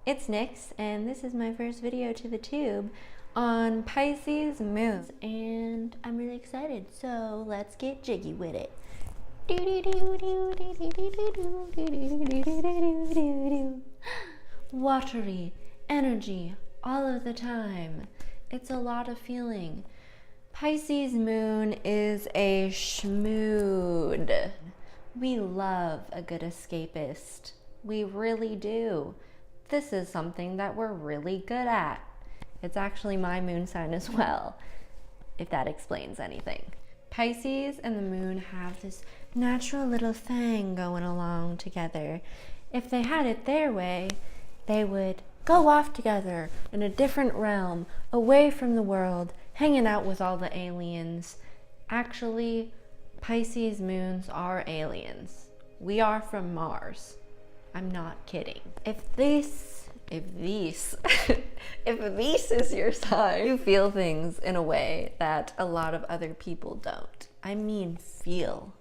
It's Nyx, and this is my first video to the tube on Pisces moon, and I'm really excited, so let's get jiggy with it. Watery energy all of the time. It's a lot of feeling. Pisces moon is a schmood. We love a good escapist. We really do. This is something that we're really good at. It's actually my moon sign as well, if that explains anything. Pisces and the moon have this natural little thing going along together. If they had it their way, they would go off together in a different realm, away from the world, hanging out with all the aliens. Actually, Pisces moons are aliens. We are from Mars. I'm not kidding. If this is your sign, you feel things in a way that a lot of other people don't. I mean feel.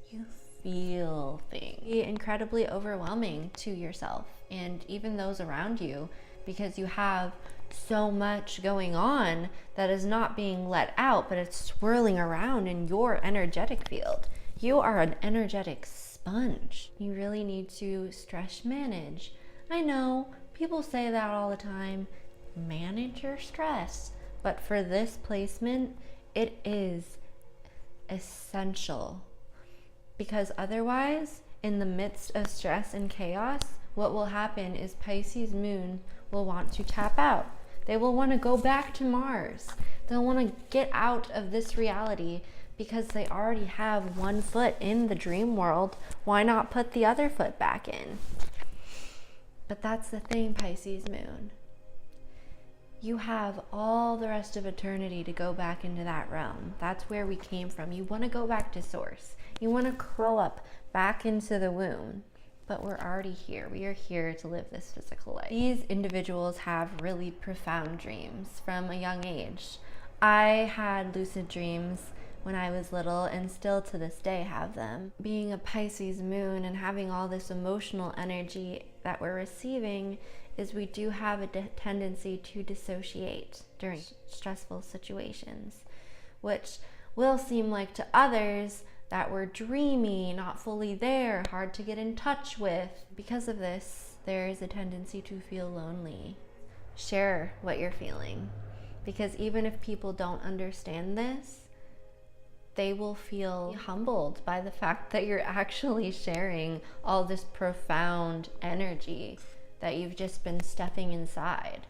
You feel things. Be incredibly overwhelming to yourself and even those around you, because you have so much going on that is not being let out, but it's swirling around in your energetic field. You are an energetic sponge. You really need to stress manage. I know people say that all the time, manage your stress, but for this placement, it is essential, because otherwise, in the midst of stress and chaos, what will happen is Pisces moon will want to tap out. They will want to go back to Mars. They'll want to get out of this reality because they already have one foot in the dream world. Why not put the other foot back in? But that's the thing, Pisces moon. You have all the rest of eternity to go back into that realm. That's where we came from. You want to go back to source. You want to curl up back into the womb. But we're already here. We are here to live this physical life. These individuals have really profound dreams from a young age. I had lucid dreams when I was little and still to this day have them. Being a Pisces moon and having all this emotional energy that we're receiving is we do have a tendency to dissociate during stressful situations, which will seem like to others that we're dreamy, not fully there, hard to get in touch with. Because of this, there is a tendency to feel lonely. Share what you're feeling, because even if people don't understand this, they will feel humbled by the fact that you're actually sharing all this profound energy that you've just been stuffing inside.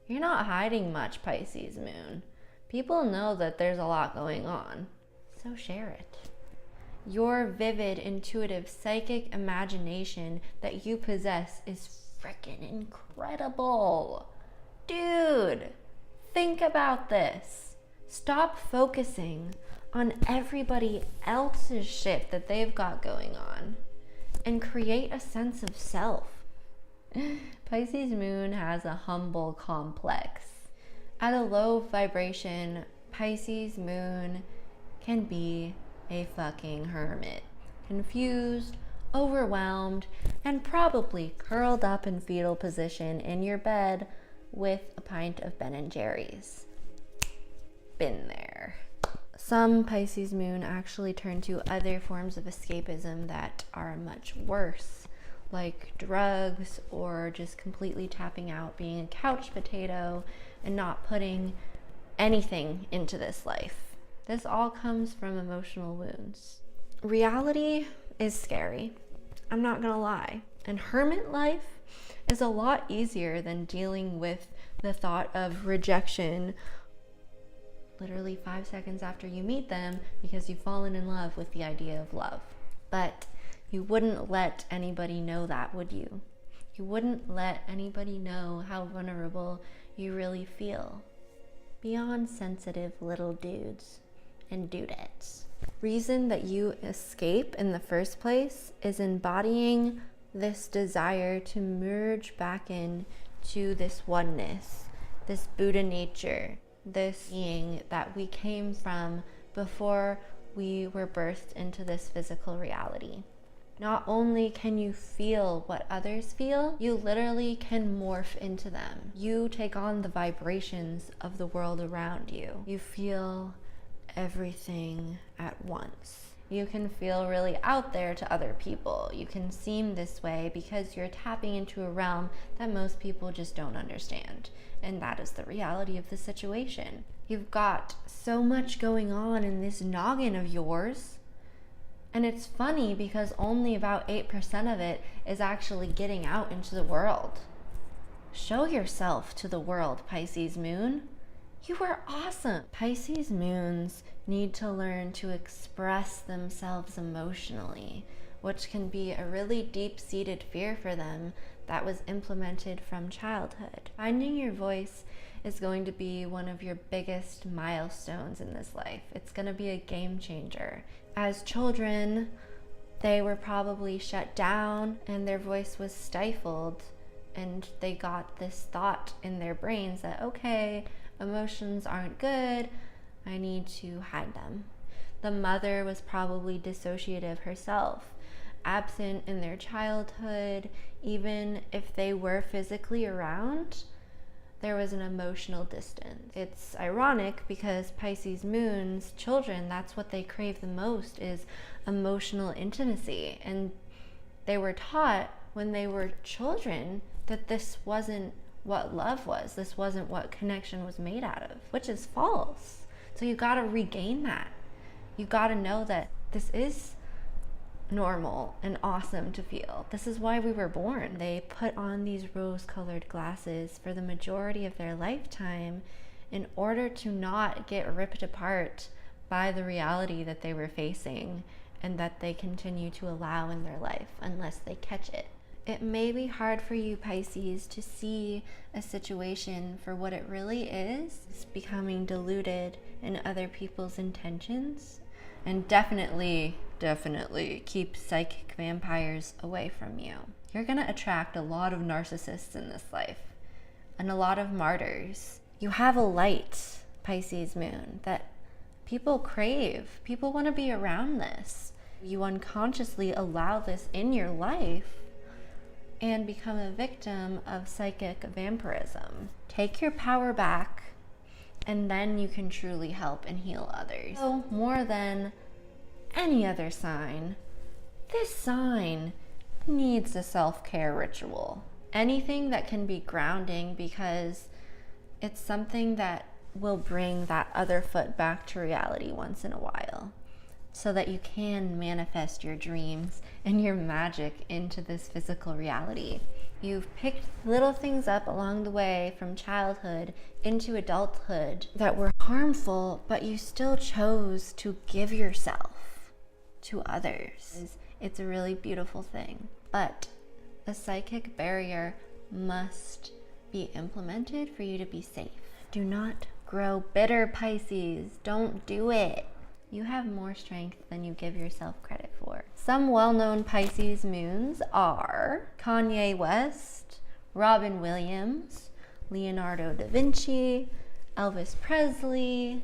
You're not hiding much, Pisces moon. People know that there's a lot going on, so share it. Your vivid, intuitive, psychic imagination that you possess is freaking incredible. Dude, think about this. Stop focusing on everybody else's shit that they've got going on and create a sense of self. Pisces moon has a humble complex. At a low vibration, Pisces moon can be a fucking hermit, confused, overwhelmed, and probably curled up in fetal position in your bed with a pint of Ben & Jerry's. Been there. Some Pisces moon actually turn to other forms of escapism that are much worse, like drugs or just completely tapping out, being a couch potato and not putting anything into this life. This all comes from emotional wounds. Reality is scary. I'm not gonna lie. And hermit life is a lot easier than dealing with the thought of rejection literally 5 seconds after you meet them because you've fallen in love with the idea of love. But you wouldn't let anybody know that, would you? You wouldn't let anybody know how vulnerable you really feel. Beyond sensitive little dudes and dudettes. Reason that you escape in the first place is embodying this desire to merge back in to this oneness, this Buddha nature, this being that we came from before we were birthed into this physical reality. Not only can you feel what others feel, you literally can morph into them. You take on the vibrations of the world around you. You feel everything at once. You can feel really out there to other people. You can seem this way because you're tapping into a realm that most people just don't understand. And that is the reality of the situation. You've got so much going on in this noggin of yours. And it's funny because only about 8% of it is actually getting out into the world. Show yourself to the world, Pisces moon. You are awesome. Pisces moons need to learn to express themselves emotionally, which can be a really deep-seated fear for them that was implemented from childhood. Finding your voice is going to be one of your biggest milestones in this life. It's going to be a game changer. As children, they were probably shut down and their voice was stifled, and they got this thought in their brains that, okay, emotions aren't good, I need to hide them. The mother was probably dissociative herself, absent in their childhood. Even if they were physically around, there was an emotional distance. It's ironic because Pisces moon's children, that's what they crave the most, is emotional intimacy. And they were taught when they were children that this wasn't what love was. This wasn't what connection was made out of, which is false. So you gotta regain that. You gotta know that this is normal and awesome to feel. This is why we were born. They put on these rose-colored glasses for the majority of their lifetime in order to not get ripped apart by the reality that they were facing and that they continue to allow in their life unless they catch it. It may be hard for you, Pisces, to see a situation for what it really is. It's becoming diluted in other people's intentions. And definitely keep psychic vampires away from you. You're gonna attract a lot of narcissists in this life and a lot of martyrs. You have a light, Pisces moon, that people crave. People want to be around this. You unconsciously allow this in your life and become a victim of psychic vampirism. Take your power back, and then you can truly help and heal others. So more than any other sign, this sign needs a self-care ritual. Anything that can be grounding, because it's something that will bring that other foot back to reality once in a while, so that you can manifest your dreams and your magic into this physical reality. You've picked little things up along the way from childhood into adulthood that were harmful, but you still chose to give yourself to others. It's a really beautiful thing. But a psychic barrier must be implemented for you to be safe. Do not grow bitter, Pisces. Don't do it. You have more strength than you give yourself credit for. Some well-known Pisces moons are Kanye West, Robin Williams, Leonardo da Vinci, Elvis Presley,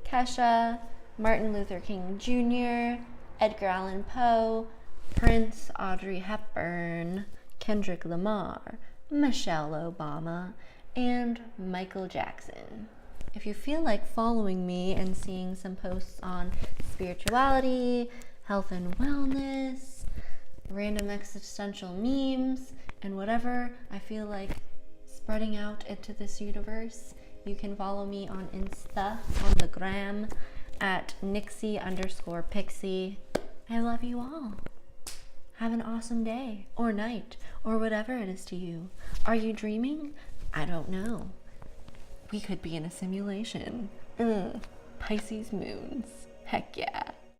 Kesha, Martin Luther King Jr., Edgar Allan Poe, Prince, Audrey Hepburn, Kendrick Lamar, Michelle Obama, and Michael Jackson. If you feel like following me and seeing some posts on spirituality, health and wellness, random existential memes, and whatever I feel like spreading out into this universe, you can follow me on Insta, on the gram, at Nixie_Pixie. I love you all. Have an awesome day, or night, or whatever it is to you. Are you dreaming? I don't know. We could be in a simulation. Pisces moons. Heck yeah.